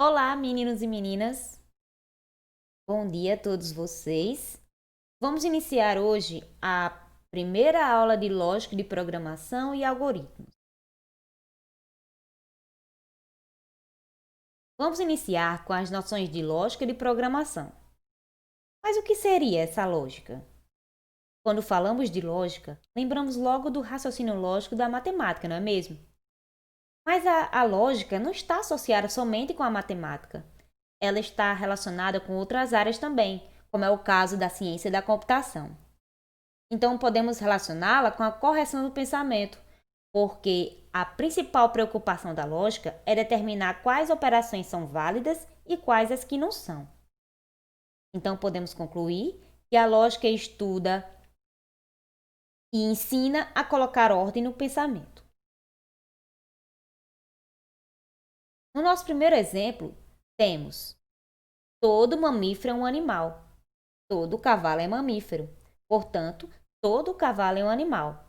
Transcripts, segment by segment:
Olá, meninos e meninas. Bom dia a todos vocês. Vamos iniciar hoje a primeira aula de lógica de programação e algoritmos. Vamos iniciar com as noções de lógica de programação. Mas o que seria essa lógica? Quando falamos de lógica, lembramos logo do raciocínio lógico da matemática, não é mesmo? Mas a lógica não está associada somente com a matemática. Ela está relacionada com outras áreas também, como é o caso da ciência da computação. Então, podemos relacioná-la com a correção do pensamento, porque a principal preocupação da lógica é determinar quais operações são válidas e quais as que não são. Então, podemos concluir que a lógica estuda e ensina a colocar ordem no pensamento. No nosso primeiro exemplo, temos: todo mamífero é um animal, todo cavalo é mamífero, portanto, todo cavalo é um animal.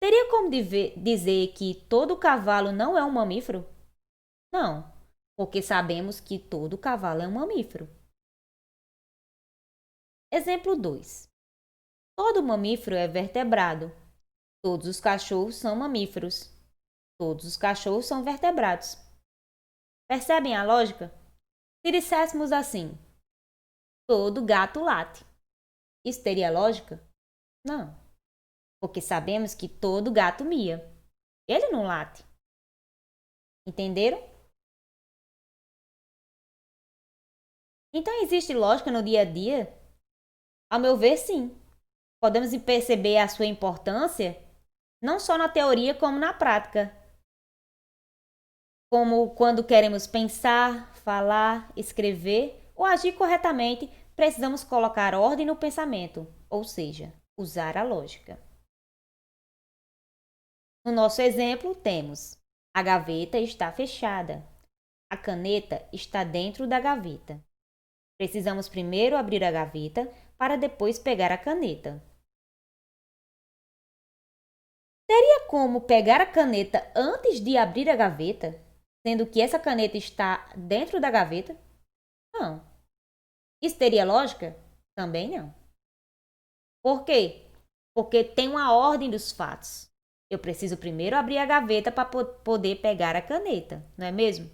Teria como dizer que todo cavalo não é um mamífero? Não, porque sabemos que todo cavalo é um mamífero. Exemplo 2. Todo mamífero é vertebrado. Todos os cachorros são mamíferos. Todos os cachorros são vertebrados. Percebem a lógica? Se disséssemos assim: todo gato late. Isso teria lógica? Não, porque sabemos que todo gato mia. Ele não late. Entenderam? Então existe lógica no dia a dia? Ao meu ver, sim. Podemos perceber a sua importância não só na teoria como na prática. Como quando queremos pensar, falar, escrever ou agir corretamente, precisamos colocar ordem no pensamento, ou seja, usar a lógica. No nosso exemplo, temos: a gaveta está fechada. A caneta está dentro da gaveta. Precisamos primeiro abrir a gaveta para depois pegar a caneta. Teria como pegar a caneta antes de abrir a gaveta, sendo que essa caneta está dentro da gaveta? Não. Isso teria lógica? Também não. Por quê? Porque tem uma ordem dos fatos. Eu preciso primeiro abrir a gaveta para poder pegar a caneta, não é mesmo?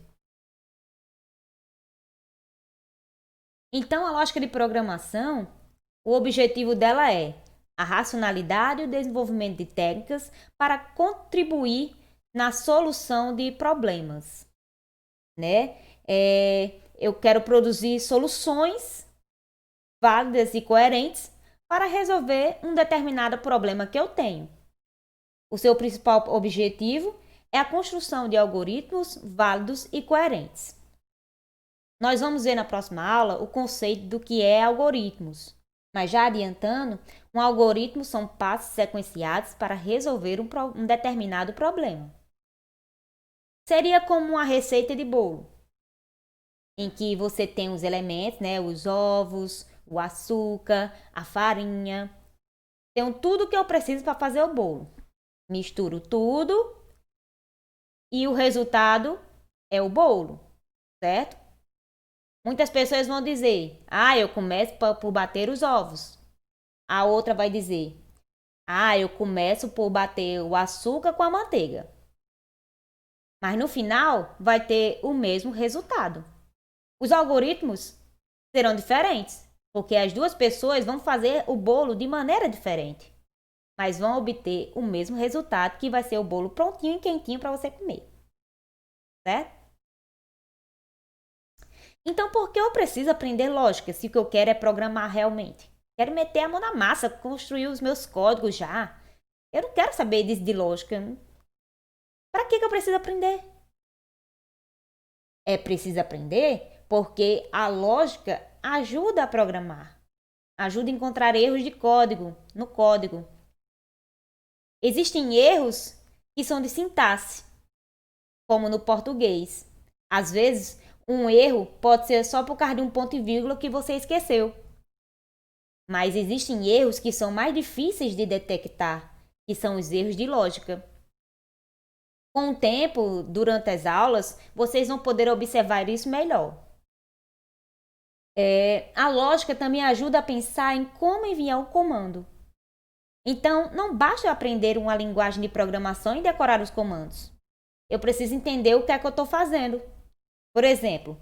Então, a lógica de programação, o objetivo dela é a racionalidade e o desenvolvimento de técnicas para contribuir na solução de problemas, né? Eu quero produzir soluções válidas e coerentes para resolver um determinado problema que eu tenho. O seu principal objetivo é a construção de algoritmos válidos e coerentes. Nós vamos ver na próxima aula o conceito do que é algoritmos. Mas já adiantando, um algoritmo são passos sequenciados para resolver um determinado problema. Seria como uma receita de bolo, em que você tem os elementos, né, os ovos, o açúcar, a farinha. Tenho tudo que eu preciso para fazer o bolo. Misturo tudo e o resultado é o bolo, certo? Muitas pessoas vão dizer: ah, eu começo por bater os ovos. A outra vai dizer: ah, eu começo por bater o açúcar com a manteiga. Mas no final vai ter o mesmo resultado. Os algoritmos serão diferentes, porque as duas pessoas vão fazer o bolo de maneira diferente, mas vão obter o mesmo resultado, que vai ser o bolo prontinho e quentinho para você comer. Certo? Então, por que eu preciso aprender lógica se o que eu quero é programar realmente? Quero meter a mão na massa, construir os meus códigos já. Eu não quero saber de lógica. Para que eu preciso aprender? É preciso aprender porque a lógica ajuda a programar, ajuda a encontrar erros de código no código. Existem erros que são de sintaxe, como no português. Às vezes, um erro pode ser só por causa de um ponto e vírgula que você esqueceu. Mas existem erros que são mais difíceis de detectar, que são os erros de lógica. Com o tempo, durante as aulas, vocês vão poder observar isso melhor. A lógica também ajuda a pensar em como enviar o comando. Então, não basta eu aprender uma linguagem de programação e decorar os comandos. Eu preciso entender o que é que eu estou fazendo. Por exemplo,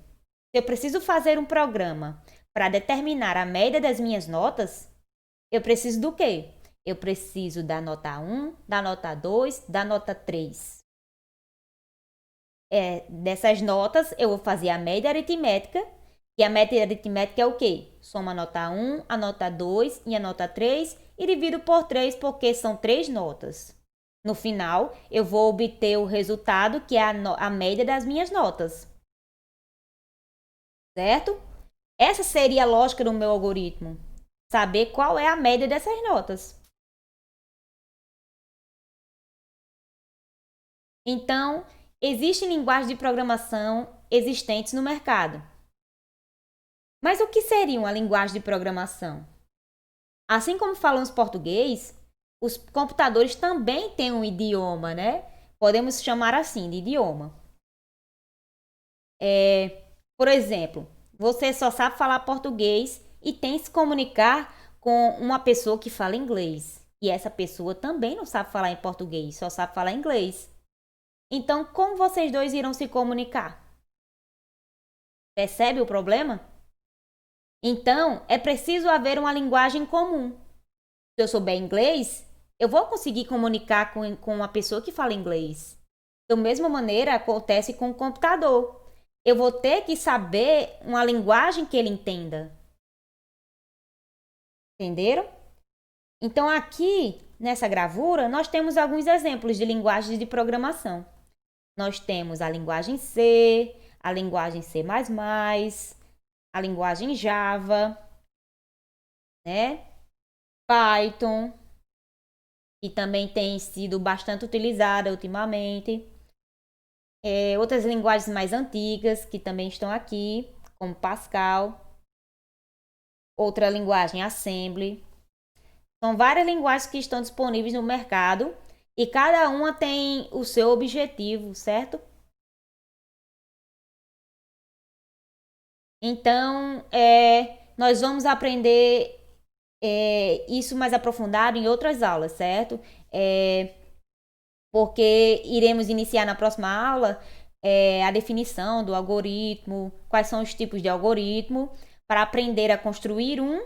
se eu preciso fazer um programa para determinar a média das minhas notas, eu preciso do quê? Eu preciso da nota 1, da nota 2, da nota 3. Dessas notas, eu vou fazer a média aritmética. E a média aritmética é o quê? Soma a nota 1, a nota 2 e a nota 3 e divido por 3 porque são 3 notas. No final, eu vou obter o resultado que é a média das minhas notas. Certo? Essa seria a lógica do meu algoritmo. Saber qual é a média dessas notas. Então, existem linguagens de programação existentes no mercado. Mas o que seria uma linguagem de programação? Assim como falamos português, os computadores também têm um idioma, né? Podemos chamar assim de idioma. Por exemplo, você só sabe falar português e tem que se comunicar com uma pessoa que fala inglês. E essa pessoa também não sabe falar em português, só sabe falar inglês. Então, como vocês dois irão se comunicar? Percebe o problema? Então, é preciso haver uma linguagem comum. Se eu souber inglês, eu vou conseguir comunicar com uma pessoa que fala inglês. Da mesma maneira, acontece com o computador. Eu vou ter que saber uma linguagem que ele entenda. Entenderam? Então, aqui nessa gravura, nós temos alguns exemplos de linguagens de programação. Nós temos a linguagem C, a linguagem C++, a linguagem Java, né? Python, que também tem sido bastante utilizada ultimamente. Outras linguagens mais antigas que também estão aqui, como Pascal. Outra linguagem, Assembly. São várias linguagens que estão disponíveis no mercado e cada uma tem o seu objetivo, certo? Então, nós vamos aprender isso mais aprofundado em outras aulas, certo? Porque iremos iniciar na próxima aula a definição do algoritmo, quais são os tipos de algoritmo, para aprender a construir um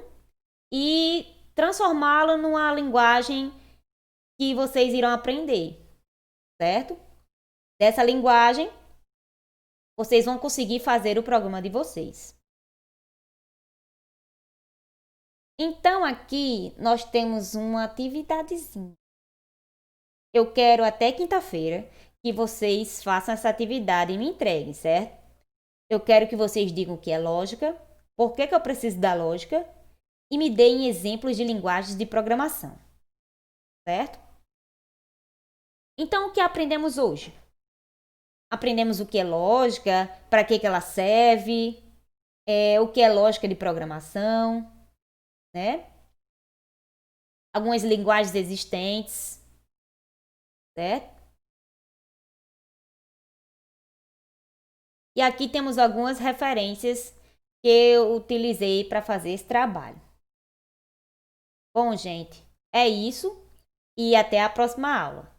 e transformá-lo numa linguagem que vocês irão aprender, certo? Dessa linguagem, vocês vão conseguir fazer o programa de vocês. Então, aqui nós temos uma atividadezinha. Eu quero até quinta-feira que vocês façam essa atividade e me entreguem, certo? Eu quero que vocês digam o que é lógica, por que eu preciso da lógica e me deem exemplos de linguagens de programação, certo? Então, o que aprendemos hoje? Aprendemos o que é lógica, para que ela serve, o que é lógica de programação, né? Algumas linguagens existentes, certo? E aqui temos algumas referências que eu utilizei para fazer esse trabalho. Bom, gente, é isso e até a próxima aula.